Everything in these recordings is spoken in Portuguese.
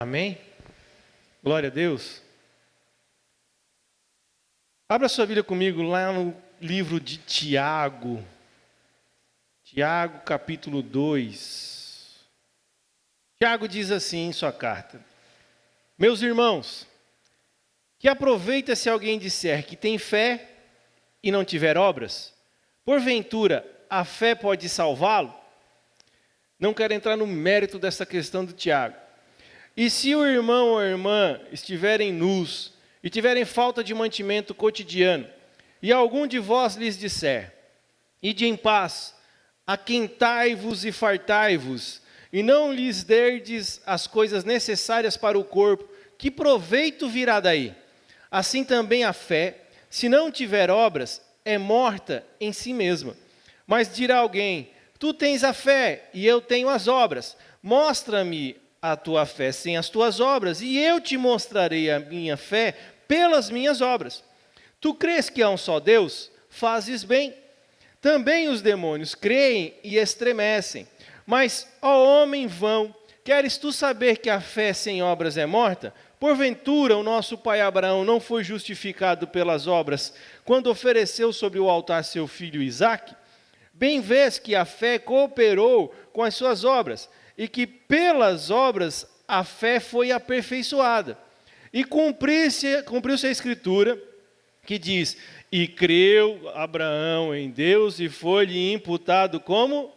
Amém? Glória a Deus. Abra sua Bíblia comigo lá no livro de Tiago. Tiago, capítulo 2. Tiago diz assim em sua carta: Meus irmãos, que aproveita se alguém disser que tem fé e não tiver obras? Porventura, a fé pode salvá-lo? Não quero entrar no mérito dessa questão do Tiago. E se o irmão ou a irmã estiverem nus e tiverem falta de mantimento cotidiano, e algum de vós lhes disser: Ide em paz, aquentai-vos e fartai-vos, e não lhes derdes as coisas necessárias para o corpo, que proveito virá daí? Assim também a fé, se não tiver obras, é morta em si mesma. Mas dirá alguém: Tu tens a fé, e eu tenho as obras. Mostra-me a tua fé sem as tuas obras, e eu te mostrarei a minha fé pelas minhas obras. Tu crês que há um só Deus? Fazes bem. Também os demônios creem e estremecem. Mas, ó homem vão, queres tu saber que a fé sem obras é morta? Porventura o nosso pai Abraão não foi justificado pelas obras, quando ofereceu sobre o altar seu filho Isaque? Bem vês que a fé cooperou com as suas obras, e que pelas obras a fé foi aperfeiçoada. E cumpriu-se a Escritura, que diz: E creu Abraão em Deus, e foi-lhe imputado como?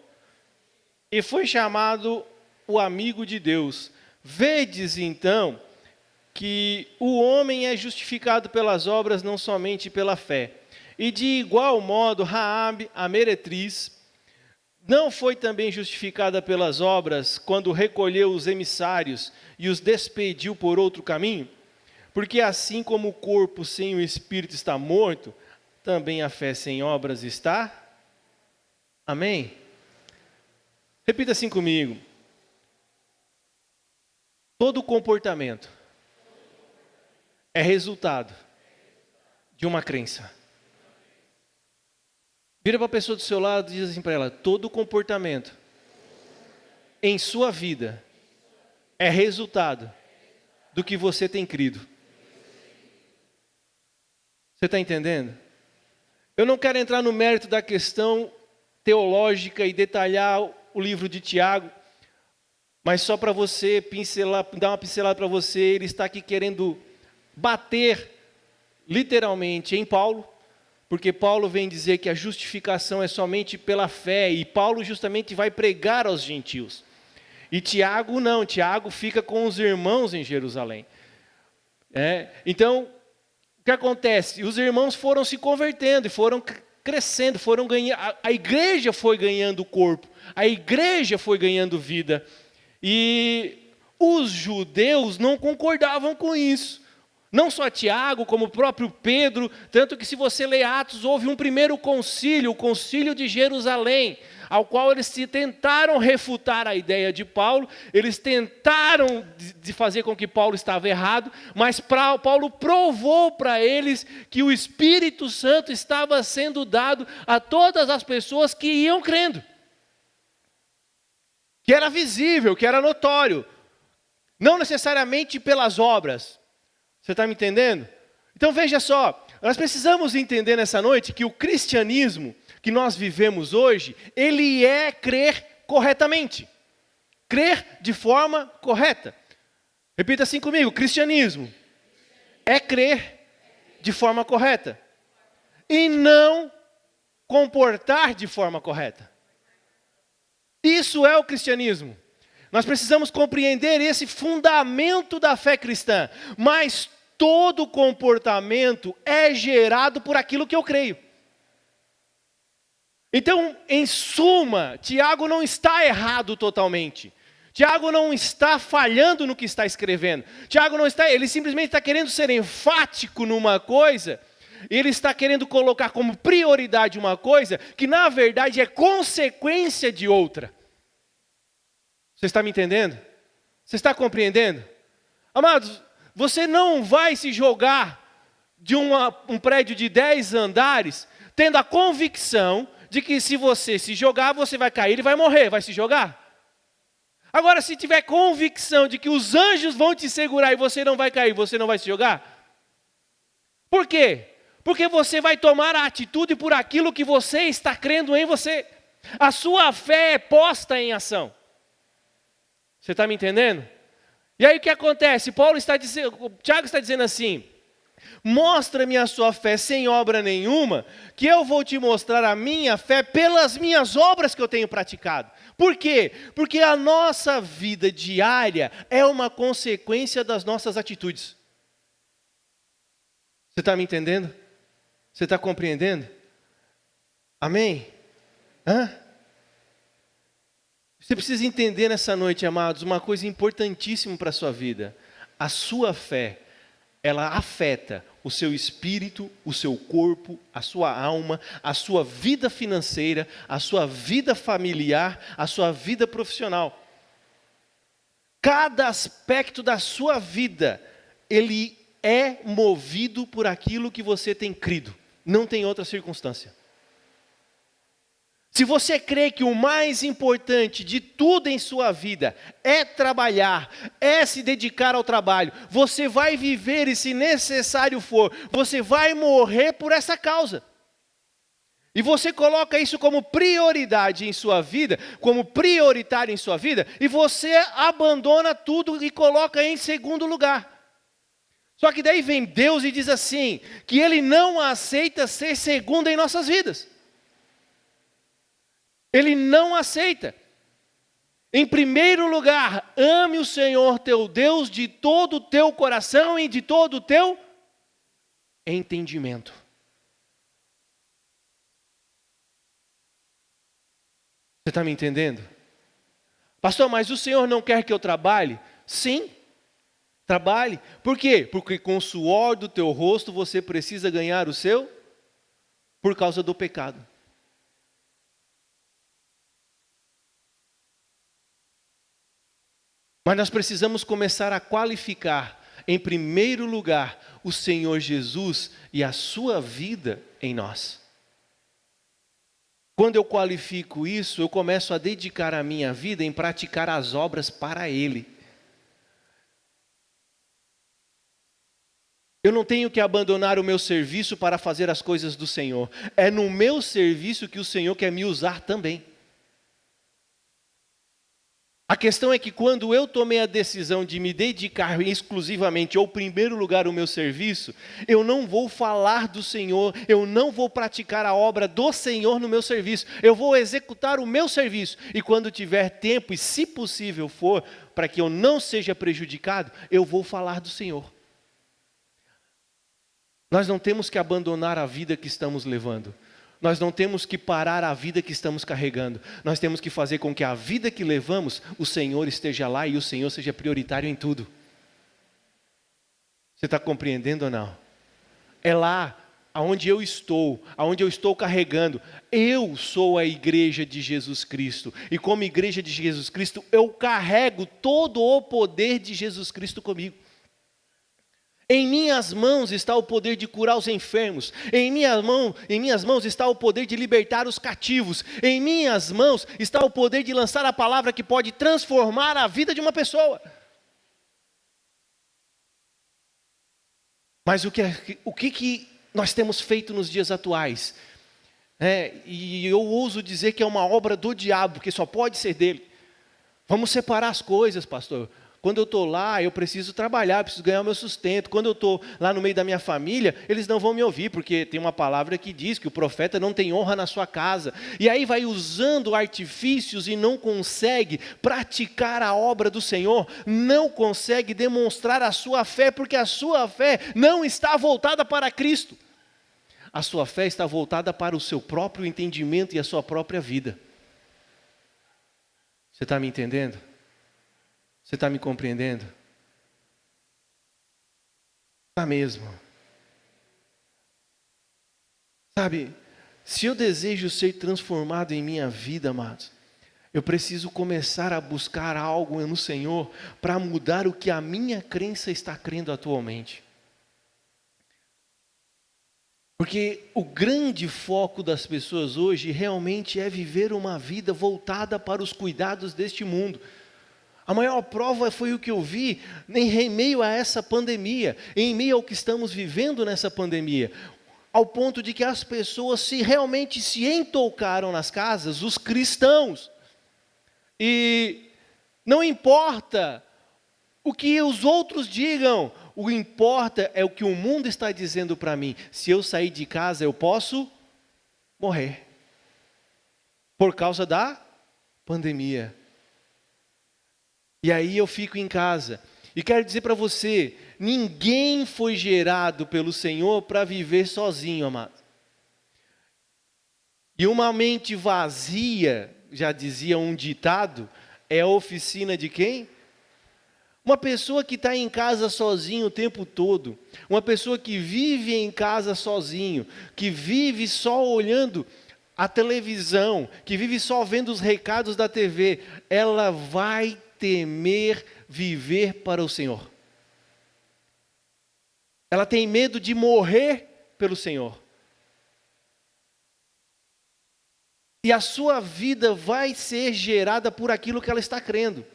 E foi chamado o amigo de Deus. Vedes, então, que o homem é justificado pelas obras, não somente pela fé. E de igual modo, Raabe, a meretriz, não foi também justificada pelas obras, quando recolheu os emissários e os despediu por outro caminho? Porque assim como o corpo sem o espírito está morto, também a fé sem obras está? Amém? Repita assim comigo. Todo comportamento é resultado de uma crença. Vira para a pessoa do seu lado e diz assim para ela: todo comportamento em sua vida é resultado do que você tem crido. Você está entendendo? Eu não quero entrar no mérito da questão teológica e detalhar o livro de Tiago, mas só para você pincelar, dar uma pincelada para você, ele está aqui querendo bater literalmente em Paulo, porque Paulo vem dizer que a justificação é somente pela fé, e Paulo justamente vai pregar aos gentios. E Tiago não, Tiago fica com os irmãos em Jerusalém. Então, o que acontece? Os irmãos foram se convertendo, e foram crescendo, foram ganhando, a igreja foi ganhando corpo, a igreja foi ganhando vida. E os judeus não concordavam com isso. Não só Tiago, como o próprio Pedro, tanto que se você ler Atos, houve um primeiro concílio, o concílio de Jerusalém, ao qual eles tentaram refutar a ideia de Paulo, eles tentaram de fazer com que Paulo estava errado, mas Paulo provou para eles que o Espírito Santo estava sendo dado a todas as pessoas que iam crendo. Que era visível, que era notório, não necessariamente pelas obras. Você está me entendendo? Então veja só, nós precisamos entender nessa noite que o cristianismo que nós vivemos hoje, ele é crer corretamente. Crer de forma correta. Repita assim comigo: cristianismo é crer de forma correta. E não comportar de forma correta. Isso é o cristianismo. Nós precisamos compreender esse fundamento da fé cristã. Mas todo comportamento é gerado por aquilo que eu creio. Então, em suma, Tiago não está errado totalmente. Tiago não está falhando no que está escrevendo. Tiago não está, ele simplesmente está querendo ser enfático numa coisa. Ele está querendo colocar como prioridade uma coisa que na verdade é consequência de outra. Você está me entendendo? Você está compreendendo? Amados, você não vai se jogar de um prédio de 10 andares, tendo a convicção de que se você se jogar, você vai cair e vai morrer. Vai se jogar? Agora, se tiver convicção de que os anjos vão te segurar e você não vai cair, você não vai se jogar? Por quê? Porque você vai tomar a atitude por aquilo que você está crendo em você. A sua fé é posta em ação. Você está me entendendo? E aí o que acontece? Tiago está dizendo assim: mostra-me a sua fé sem obra nenhuma, que eu vou te mostrar a minha fé pelas minhas obras que eu tenho praticado. Por quê? Porque a nossa vida diária é uma consequência das nossas atitudes. Você está me entendendo? Você está compreendendo? Amém? Você precisa entender nessa noite, amados, uma coisa importantíssima para a sua vida. A sua fé, ela afeta o seu espírito, o seu corpo, a sua alma, a sua vida financeira, a sua vida familiar, a sua vida profissional. Cada aspecto da sua vida, ele é movido por aquilo que você tem crido. Não tem outra circunstância. Se você crê que o mais importante de tudo em sua vida é trabalhar, é se dedicar ao trabalho, você vai viver e, se necessário for, você vai morrer por essa causa. E você coloca isso como prioridade em sua vida, como prioritário em sua vida, e você abandona tudo e coloca em segundo lugar. Só que daí vem Deus e diz assim, que Ele não aceita ser segundo em nossas vidas. Ele não aceita. Em primeiro lugar, ame o Senhor teu Deus de todo o teu coração e de todo o teu entendimento. Você está me entendendo? Pastor, mas o Senhor não quer que eu trabalhe? Sim, trabalhe. Por quê? Porque com o suor do teu rosto você precisa ganhar o seu por causa do pecado. Mas nós precisamos começar a qualificar, em primeiro lugar, o Senhor Jesus e a sua vida em nós. Quando eu qualifico isso, eu começo a dedicar a minha vida em praticar as obras para Ele. Eu não tenho que abandonar o meu serviço para fazer as coisas do Senhor. É no meu serviço que o Senhor quer me usar também. A questão é que quando eu tomei a decisão de me dedicar exclusivamente ou, em primeiro lugar, o meu serviço, eu não vou falar do Senhor, eu não vou praticar a obra do Senhor no meu serviço, eu vou executar o meu serviço. E quando tiver tempo, e se possível for, para que eu não seja prejudicado, eu vou falar do Senhor. Nós não temos que abandonar a vida que estamos levando. Nós não temos que parar a vida que estamos carregando. Nós temos que fazer com que a vida que levamos, o Senhor esteja lá e o Senhor seja prioritário em tudo. Você está compreendendo ou não? É lá aonde eu estou carregando. Eu sou a igreja de Jesus Cristo. E como igreja de Jesus Cristo, eu carrego todo o poder de Jesus Cristo comigo. Em minhas mãos está o poder de curar os enfermos. Em minhas mãos está o poder de libertar os cativos. Em minhas mãos está o poder de lançar a palavra que pode transformar a vida de uma pessoa. Mas o que nós temos feito nos dias atuais? E eu ouso dizer que é uma obra do diabo, porque só pode ser dele. Vamos separar as coisas, pastor. Quando eu estou lá, eu preciso trabalhar, eu preciso ganhar o meu sustento. Quando eu estou lá no meio da minha família, eles não vão me ouvir, porque tem uma palavra que diz que o profeta não tem honra na sua casa. E aí vai usando artifícios e não consegue praticar a obra do Senhor, não consegue demonstrar a sua fé, porque a sua fé não está voltada para Cristo. A sua fé está voltada para o seu próprio entendimento e a sua própria vida. Você está me entendendo? Você está me compreendendo? Está mesmo. Sabe, se eu desejo ser transformado em minha vida, amados, eu preciso começar a buscar algo no Senhor para mudar o que a minha crença está crendo atualmente. Porque o grande foco das pessoas hoje realmente é viver uma vida voltada para os cuidados deste mundo. A maior prova foi o que eu vi em meio a essa pandemia, em meio ao que estamos vivendo nessa pandemia, ao ponto de que as pessoas realmente se entocaram nas casas, os cristãos. E não importa o que os outros digam, o que importa é o que o mundo está dizendo para mim. Se eu sair de casa, eu posso morrer por causa da pandemia. E aí eu fico em casa. E quero dizer para você, ninguém foi gerado pelo Senhor para viver sozinho, amado. E uma mente vazia, já dizia um ditado, é a oficina de quem? Uma pessoa que está em casa sozinho o tempo todo, uma pessoa que vive em casa sozinho, que vive só olhando a televisão, que vive só vendo os recados da TV, ela vai temer viver para o Senhor. Ela tem medo de morrer pelo Senhor. E a sua vida vai ser gerada por aquilo que ela está crendo.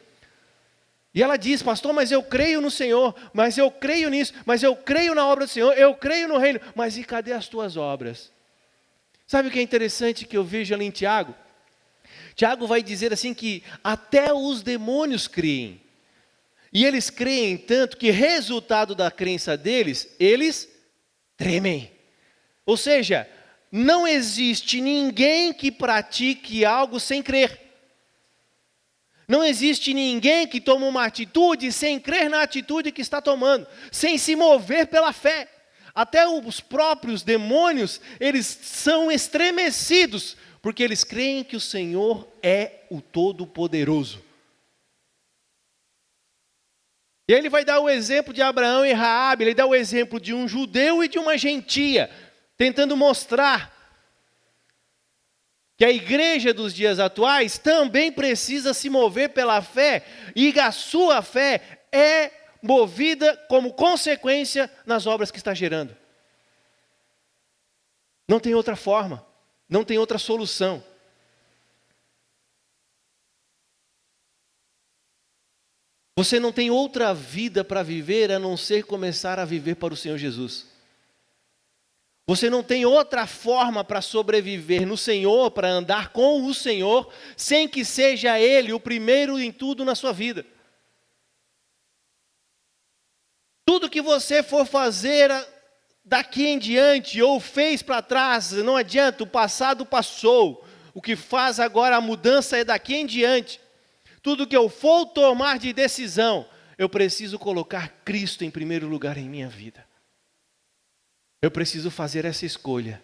E ela diz, pastor, mas eu creio no Senhor, mas eu creio nisso, mas eu creio na obra do Senhor, eu creio no reino, mas e cadê as tuas obras? Sabe o que é interessante que eu vejo ali em Tiago? Tiago vai dizer assim que até os demônios creem. E eles creem tanto que resultado da crença deles, eles tremem. Ou seja, não existe ninguém que pratique algo sem crer. Não existe ninguém que tome uma atitude sem crer na atitude que está tomando, sem se mover pela fé. Até os próprios demônios, eles são estremecidos, porque eles creem que o Senhor é o Todo-Poderoso. E ele vai dar o exemplo de Abraão e Raabe, ele dá o exemplo de um judeu e de uma gentia, tentando mostrar que a igreja dos dias atuais também precisa se mover pela fé, e a sua fé é movida como consequência nas obras que está gerando. Não tem outra forma, não tem outra solução. Você não tem outra vida para viver a não ser começar a viver para o Senhor Jesus. Você não tem outra forma para sobreviver no Senhor, para andar com o Senhor, sem que seja Ele o primeiro em tudo na sua vida. Tudo que você for fazer daqui em diante, ou fez para trás, não adianta, o passado passou. O que faz agora a mudança é daqui em diante. Tudo que eu for tomar de decisão, eu preciso colocar Cristo em primeiro lugar em minha vida. Eu preciso fazer essa escolha.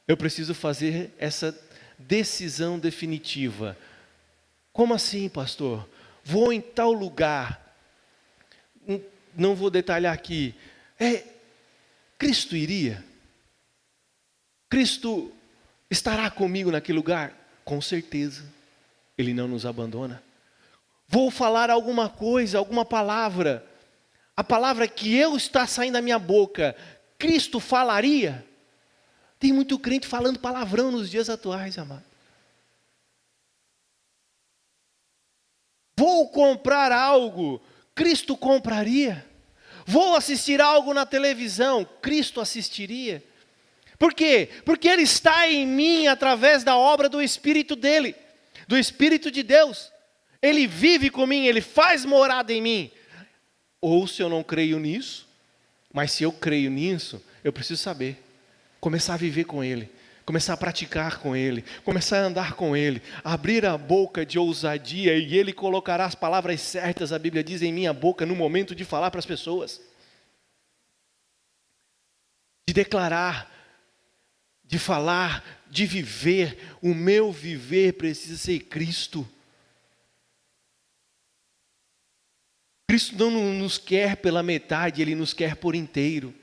Eu preciso fazer essa decisão definitiva. Como assim, pastor? Vou em tal lugar. Não vou detalhar aqui. Cristo iria? Cristo estará comigo naquele lugar? Com certeza. Ele não nos abandona. Vou falar alguma coisa, alguma palavra. A palavra que está saindo da minha boca, Cristo falaria? Tem muito crente falando palavrão nos dias atuais, amado. Vou comprar algo, Cristo compraria? Vou assistir algo na televisão, Cristo assistiria? Por quê? Porque Ele está em mim através da obra do Espírito dEle, do Espírito de Deus. Ele vive comigo, Ele faz morada em mim. Ou se eu não creio nisso, mas se eu creio nisso, eu preciso saber, começar a viver com Ele, começar a praticar com Ele, começar a andar com Ele, abrir a boca de ousadia, e Ele colocará as palavras certas, a Bíblia diz, em minha boca, no momento de falar para as pessoas, de declarar, de falar, de viver. O meu viver precisa ser Cristo. Cristo não nos quer pela metade, Ele nos quer por inteiro.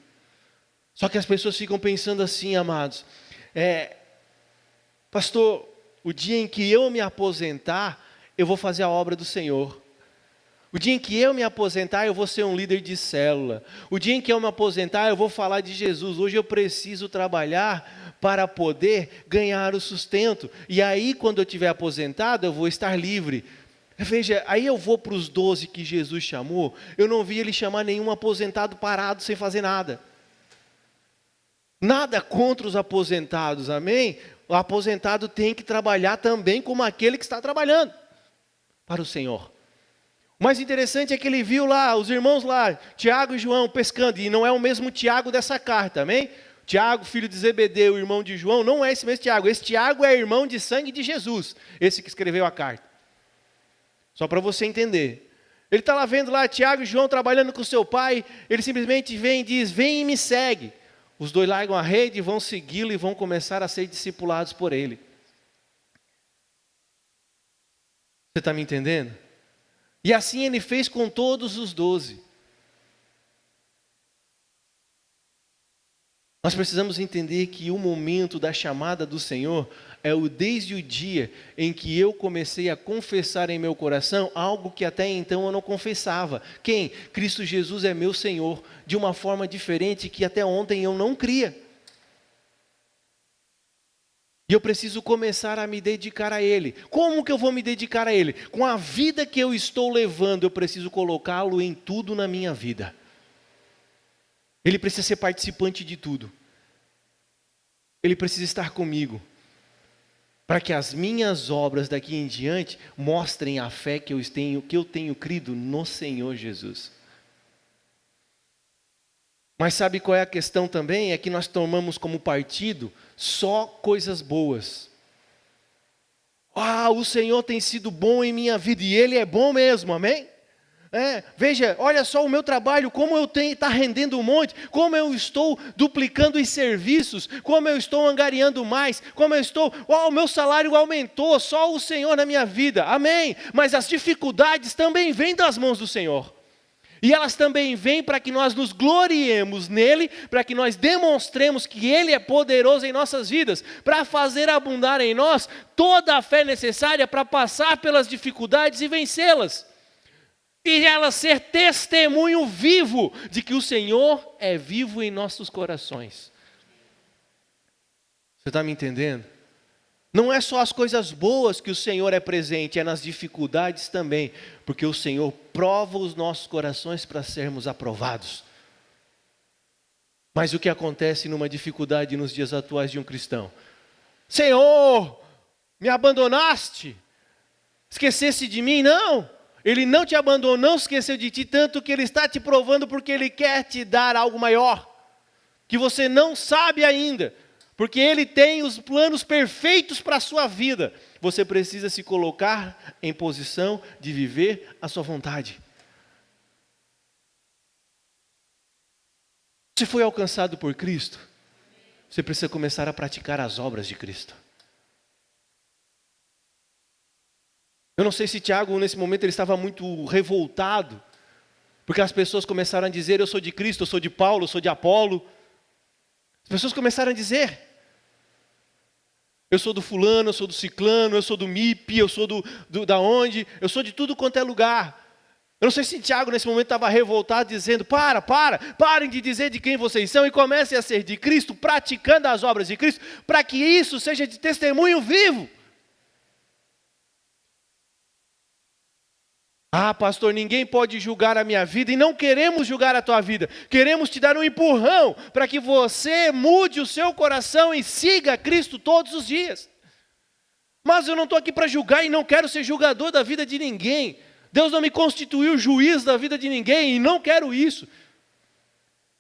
Só que as pessoas ficam pensando assim, amados, pastor, o dia em que eu me aposentar, eu vou fazer a obra do Senhor. O dia em que eu me aposentar, eu vou ser um líder de célula. O dia em que eu me aposentar, eu vou falar de Jesus. Hoje eu preciso trabalhar para poder ganhar o sustento. E aí, quando eu estiver aposentado, eu vou estar livre. Veja, aí eu vou para os 12 que Jesus chamou, eu não vi ele chamar nenhum aposentado parado sem fazer nada. Nada contra os aposentados, amém? O aposentado tem que trabalhar também como aquele que está trabalhando para o Senhor. O mais interessante é que ele viu lá, os irmãos lá, Tiago e João pescando, e não é o mesmo Tiago dessa carta, amém? Tiago, filho de Zebedeu, irmão de João, não é esse mesmo Tiago. Esse Tiago é irmão de sangue de Jesus, esse que escreveu a carta. Só para você entender. Ele está lá vendo lá Tiago e João trabalhando com seu pai, ele simplesmente vem e diz, vem e me segue. Os dois largam a rede, vão segui-lo e vão começar a ser discipulados por ele. Você está me entendendo? E assim ele fez com todos os 12. Nós precisamos entender que o momento da chamada do Senhor é desde o dia em que eu comecei a confessar em meu coração algo que até então eu não confessava. Quem? Cristo Jesus é meu Senhor, de uma forma diferente que até ontem eu não cria. E eu preciso começar a me dedicar a Ele. Como que eu vou me dedicar a Ele? Com a vida que eu estou levando, eu preciso colocá-lo em tudo na minha vida. Ele precisa ser participante de tudo. Ele precisa estar comigo. Para que as minhas obras daqui em diante mostrem a fé que eu tenho crido no Senhor Jesus. Mas sabe qual é a questão também? É que nós tomamos como partido só coisas boas. O Senhor tem sido bom em minha vida, e Ele é bom mesmo, amém? Veja, olha só o meu trabalho, como eu tenho, está rendendo um monte, como eu estou duplicando os serviços, como eu estou angariando mais, como eu estou, o meu salário aumentou, só o Senhor na minha vida, amém? Mas as dificuldades também vêm das mãos do Senhor. E elas também vêm para que nós nos gloriemos nele, para que nós demonstremos que Ele é poderoso em nossas vidas, para fazer abundar em nós toda a fé necessária para passar pelas dificuldades e vencê-las. E ela ser testemunho vivo de que o Senhor é vivo em nossos corações. Você está me entendendo? Não é só as coisas boas que o Senhor é presente, é nas dificuldades também, porque o Senhor prova os nossos corações para sermos aprovados. Mas o que acontece numa dificuldade nos dias atuais de um cristão? Senhor, me abandonaste? Esquecesse de mim? Não, Ele não te abandonou, não esqueceu de ti, tanto que Ele está te provando porque Ele quer te dar algo maior, que você não sabe ainda. Porque Ele tem os planos perfeitos para a sua vida. Você precisa se colocar em posição de viver a sua vontade. Você foi alcançado por Cristo? Você precisa começar a praticar as obras de Cristo. Eu não sei se Tiago, nesse momento, ele estava muito revoltado. Porque as pessoas começaram a dizer, eu sou de Cristo, eu sou de Paulo, eu sou de Apolo. As pessoas começaram a dizer... Eu sou do fulano, eu sou do ciclano, eu sou do MIP, eu sou da onde, eu sou de tudo quanto é lugar. Eu não sei se Tiago nesse momento estava revoltado dizendo, parem de dizer de quem vocês são e comecem a ser de Cristo, praticando as obras de Cristo, para que isso seja de testemunho vivo. Pastor, ninguém pode julgar a minha vida e não queremos julgar a tua vida. Queremos te dar um empurrão para que você mude o seu coração e siga Cristo todos os dias. Mas eu não estou aqui para julgar e não quero ser julgador da vida de ninguém. Deus não me constituiu juiz da vida de ninguém e não quero isso.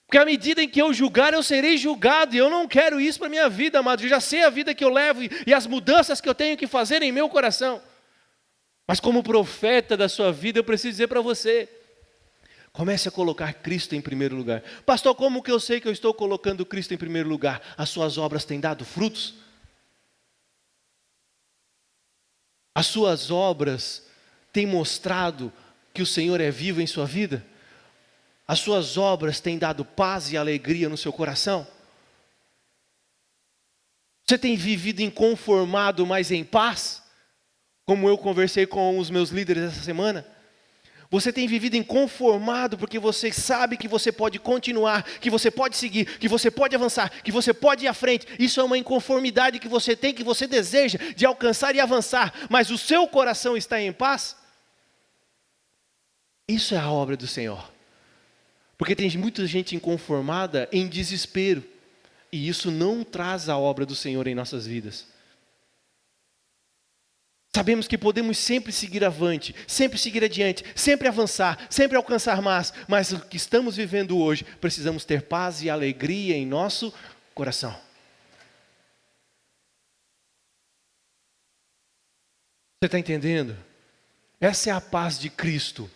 Porque à medida em que eu julgar, eu serei julgado e eu não quero isso para a minha vida, amado. Eu já sei a vida que eu levo e as mudanças que eu tenho que fazer em meu coração. Mas como profeta da sua vida, eu preciso dizer para você, comece a colocar Cristo em primeiro lugar. Pastor, como que eu sei que eu estou colocando Cristo em primeiro lugar? As suas obras têm dado frutos? As suas obras têm mostrado que o Senhor é vivo em sua vida? As suas obras têm dado paz e alegria no seu coração? Você tem vivido inconformado, mas em paz? Como eu conversei com os meus líderes essa semana, você tem vivido inconformado porque você sabe que você pode continuar, que você pode seguir, que você pode avançar, que você pode ir à frente. Isso é uma inconformidade que você tem, que você deseja de alcançar e avançar, mas o seu coração está em paz? Isso é a obra do Senhor. Porque tem muita gente inconformada em desespero. E isso não traz a obra do Senhor em nossas vidas. Sabemos que podemos sempre seguir avante, sempre seguir adiante, sempre avançar, sempre alcançar mais. Mas o que estamos vivendo hoje, precisamos ter paz e alegria em nosso coração. Você está entendendo? Essa é a paz de Cristo.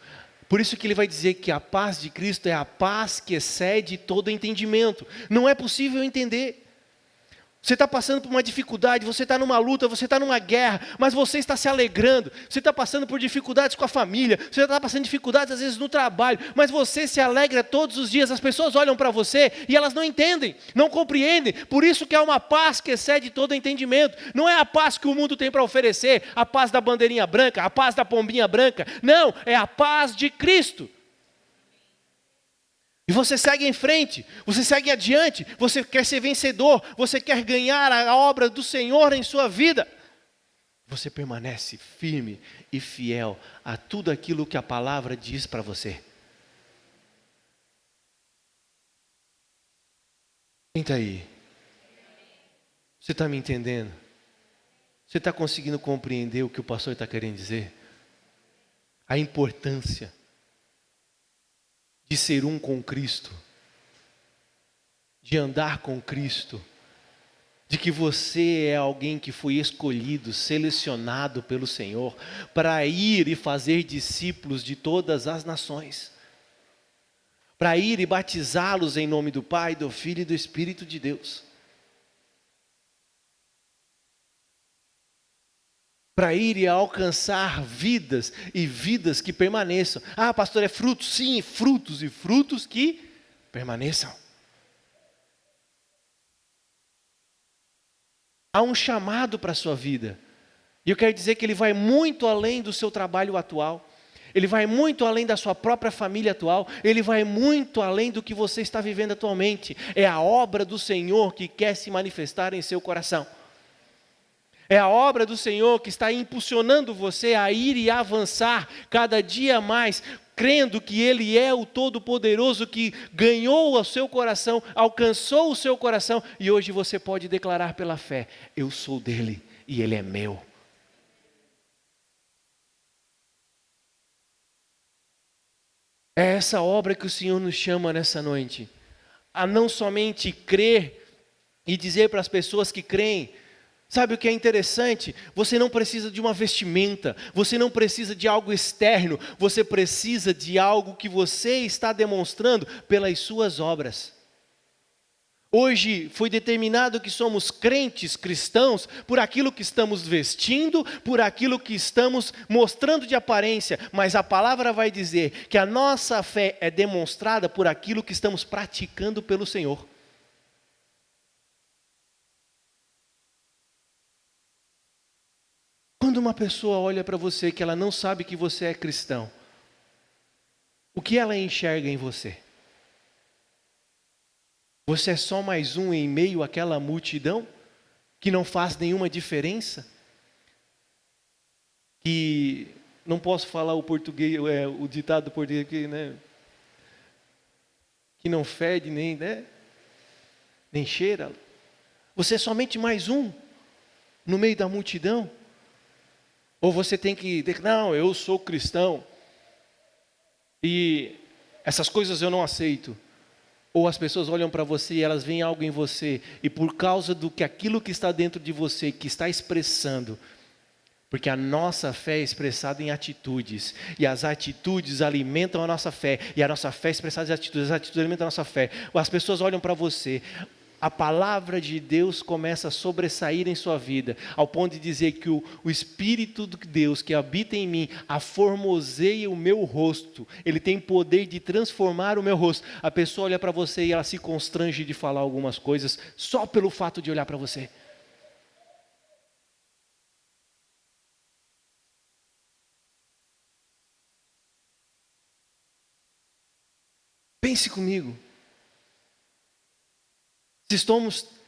Por isso que ele vai dizer que a paz de Cristo é a paz que excede todo entendimento. Não é possível entender. Você está passando por uma dificuldade, você está numa luta, você está numa guerra, mas você está se alegrando. Você está passando por dificuldades com a família, você está passando dificuldades às vezes no trabalho, mas você se alegra todos os dias. As pessoas olham para você e elas não entendem, não compreendem. Por isso que é uma paz que excede todo entendimento. Não é a paz que o mundo tem para oferecer, a paz da bandeirinha branca, a paz da pombinha branca. Não, é a paz de Cristo. E você segue em frente, você segue adiante, você quer ser vencedor, você quer ganhar a obra do Senhor em sua vida. Você permanece firme e fiel a tudo aquilo que a palavra diz para você. Quem está aí? Você está me entendendo? Você está conseguindo compreender o que o pastor está querendo dizer? A importância de ser um com Cristo, de andar com Cristo, de que você é alguém que foi escolhido, selecionado pelo Senhor, para ir e fazer discípulos de todas as nações, para ir e batizá-los em nome do Pai, do Filho e do Espírito de Deus, para ir e alcançar vidas, e vidas que permaneçam. Ah, pastor, é frutos? Sim, frutos, e frutos que permaneçam. Há um chamado para a sua vida, e eu quero dizer que ele vai muito além do seu trabalho atual, ele vai muito além da sua própria família atual, ele vai muito além do que você está vivendo atualmente. É a obra do Senhor que quer se manifestar em seu coração. É a obra do Senhor que está impulsionando você a ir e avançar cada dia mais, crendo que Ele é o Todo-Poderoso que ganhou o seu coração, alcançou o seu coração, e hoje você pode declarar pela fé: eu sou dele e Ele é meu. É essa obra que o Senhor nos chama nessa noite, a não somente crer e dizer para as pessoas que creem. Sabe o que é interessante? Você não precisa de uma vestimenta, você não precisa de algo externo, você precisa de algo que você está demonstrando pelas suas obras. Hoje foi determinado que somos crentes cristãos por aquilo que estamos vestindo, por aquilo que estamos mostrando de aparência, mas a palavra vai dizer que a nossa fé é demonstrada por aquilo que estamos praticando pelo Senhor. Quando uma pessoa olha para você que ela não sabe que você é cristão, o que ela enxerga em você? Você é só mais um em meio àquela multidão que não faz nenhuma diferença? Que não posso falar o português, o ditado português aqui, né? Que não fede nem, né? Nem cheira. Você é somente mais um no meio da multidão? Ou você tem que dizer: não, eu sou cristão e essas coisas eu não aceito. Ou as pessoas olham para você e elas veem algo em você, e por causa do que aquilo que está dentro de você, que está expressando, porque a nossa fé é expressada em atitudes, e as atitudes alimentam a nossa fé, e a nossa fé é expressada em atitudes, as atitudes alimentam a nossa fé. As pessoas olham para você, a palavra de Deus começa a sobressair em sua vida, ao ponto de dizer que o Espírito de Deus que habita em mim, aformoseia o meu rosto, ele tem poder de transformar o meu rosto. A pessoa olha para você e ela se constrange de falar algumas coisas, só pelo fato de olhar para você. Pense comigo.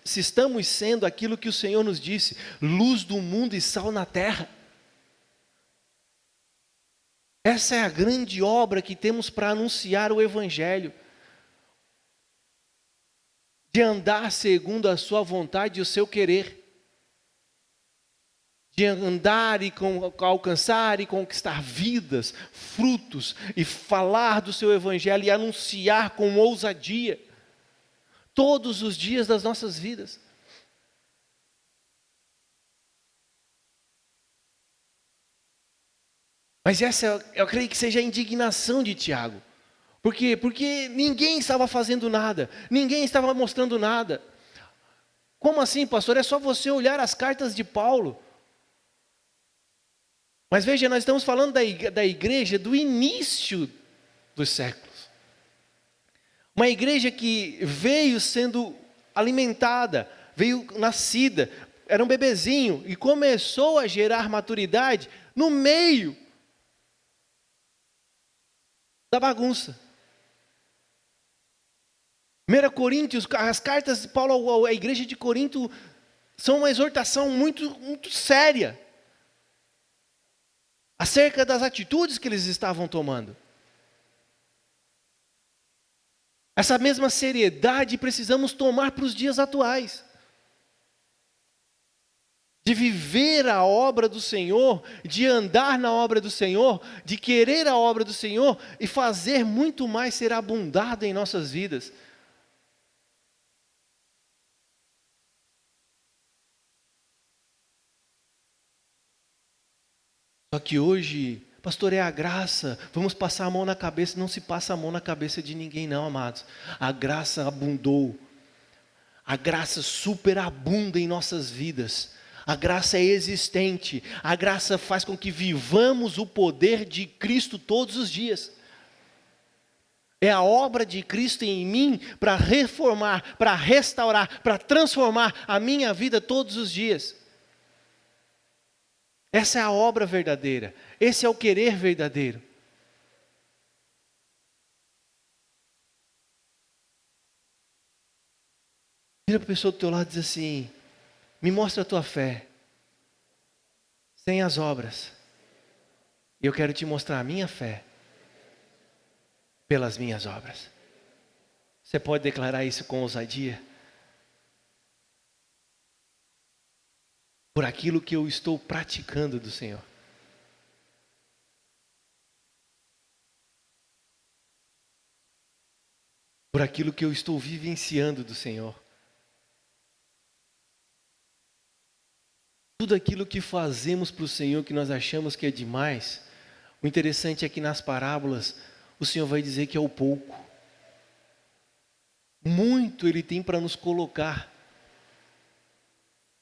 Se estamos sendo aquilo que o Senhor nos disse, luz do mundo e sal na terra. Essa é a grande obra que temos para anunciar o Evangelho. De andar segundo a sua vontade e o seu querer. De andar e alcançar e conquistar vidas, frutos, e falar do seu Evangelho e anunciar com ousadia. Todos os dias das nossas vidas. Mas essa, eu creio que seja a indignação de Tiago. Por quê? Porque ninguém estava fazendo nada, ninguém estava mostrando nada. Como assim, pastor? É só você olhar as cartas de Paulo. Mas veja, nós estamos falando da igreja do início dos séculos. Uma igreja que veio sendo alimentada, veio nascida, era um bebezinho e começou a gerar maturidade no meio da bagunça. 1 Coríntios, as cartas de Paulo à igreja de Corinto são uma exortação muito, muito séria acerca das atitudes que eles estavam tomando. Essa mesma seriedade precisamos tomar para os dias atuais. De viver a obra do Senhor, de andar na obra do Senhor, de querer a obra do Senhor e fazer muito mais ser abundado em nossas vidas. Só que hoje, pastor, é a graça, vamos passar a mão na cabeça. Não se passa a mão na cabeça de ninguém não, amados. A graça abundou, a graça superabunda em nossas vidas. A graça é existente, a graça faz com que vivamos o poder de Cristo todos os dias. É a obra de Cristo em mim para reformar, para restaurar, para transformar a minha vida todos os dias. Essa é a obra verdadeira. Esse é o querer verdadeiro. Vira para a pessoa do teu lado e diz assim: me mostra a tua fé, sem as obras. E eu quero te mostrar a minha fé, pelas minhas obras. Você pode declarar isso com ousadia? Por aquilo que eu estou praticando do Senhor. Por aquilo que eu estou vivenciando do Senhor. Tudo aquilo que fazemos para o Senhor, que nós achamos que é demais, o interessante é que nas parábolas, o Senhor vai dizer que é o pouco. Muito Ele tem para nos colocar.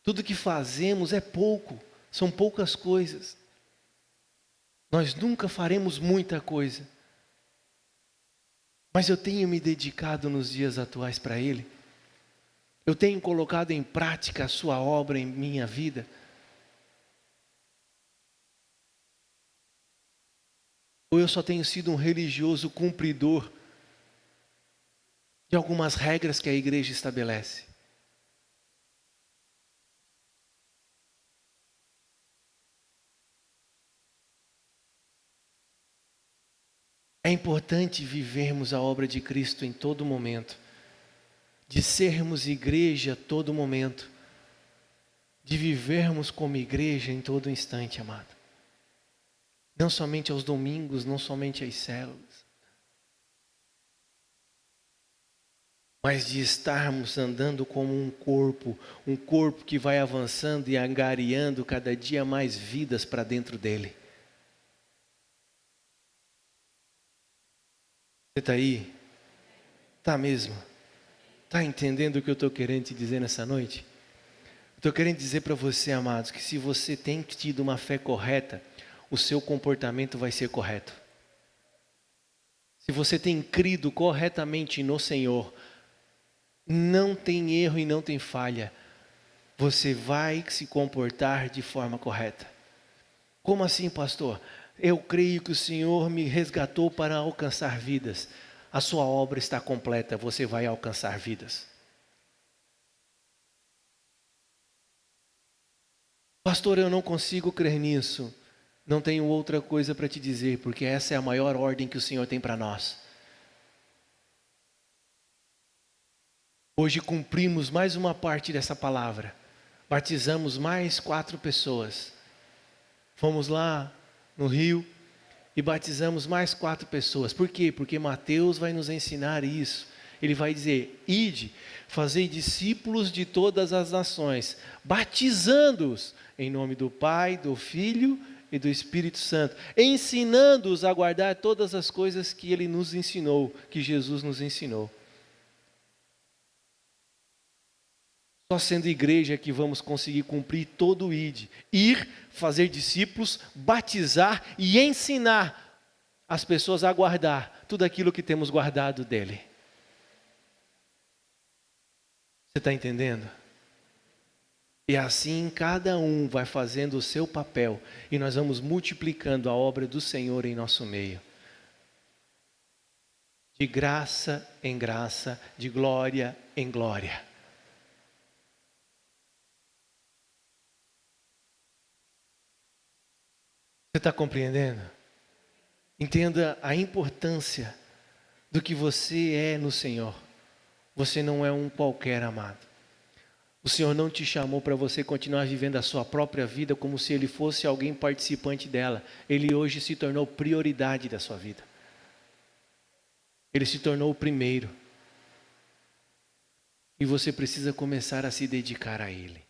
Tudo que fazemos é pouco, são poucas coisas. Nós nunca faremos muita coisa. Mas eu tenho me dedicado nos dias atuais para Ele. Eu tenho colocado em prática a sua obra em minha vida. Ou eu só tenho sido um religioso cumpridor de algumas regras que a igreja estabelece. É importante vivermos a obra de Cristo em todo momento, de sermos igreja a todo momento, de vivermos como igreja em todo instante, amado. Não somente aos domingos, não somente às células, mas de estarmos andando como um corpo que vai avançando e angariando cada dia mais vidas para dentro dele. Você está aí? Está mesmo? Está entendendo o que eu estou querendo te dizer nessa noite? Estou querendo dizer para você, amados, que se você tem tido uma fé correta, o seu comportamento vai ser correto. Se você tem crido corretamente no Senhor, não tem erro e não tem falha, você vai se comportar de forma correta. Como assim, pastor? Eu creio que o Senhor me resgatou para alcançar vidas. A sua obra está completa, você vai alcançar vidas. Pastor, eu não consigo crer nisso. Não tenho outra coisa para te dizer, porque essa é a maior ordem que o Senhor tem para nós. Hoje cumprimos mais uma parte dessa palavra. Batizamos mais 4 pessoas. Fomos lá no Rio e batizamos mais 4 pessoas. Por quê? Porque Mateus vai nos ensinar isso. Ele vai dizer: ide, fazei discípulos de todas as nações, batizando-os em nome do Pai, do Filho e do Espírito Santo, ensinando-os a guardar todas as coisas que Ele nos ensinou, que Jesus nos ensinou. Só sendo igreja que vamos conseguir cumprir todo o ID. Ir, fazer discípulos, batizar e ensinar as pessoas a guardar tudo aquilo que temos guardado dele. Você está entendendo? E assim cada um vai fazendo o seu papel e nós vamos multiplicando a obra do Senhor em nosso meio. De graça em graça, de glória em glória. Você está compreendendo? Entenda a importância do que você é no Senhor. Você não é um qualquer, amado. O Senhor não te chamou para você continuar vivendo a sua própria vida como se Ele fosse alguém participante dela. Ele hoje se tornou prioridade da sua vida. Ele se tornou o primeiro. E você precisa começar a se dedicar a Ele.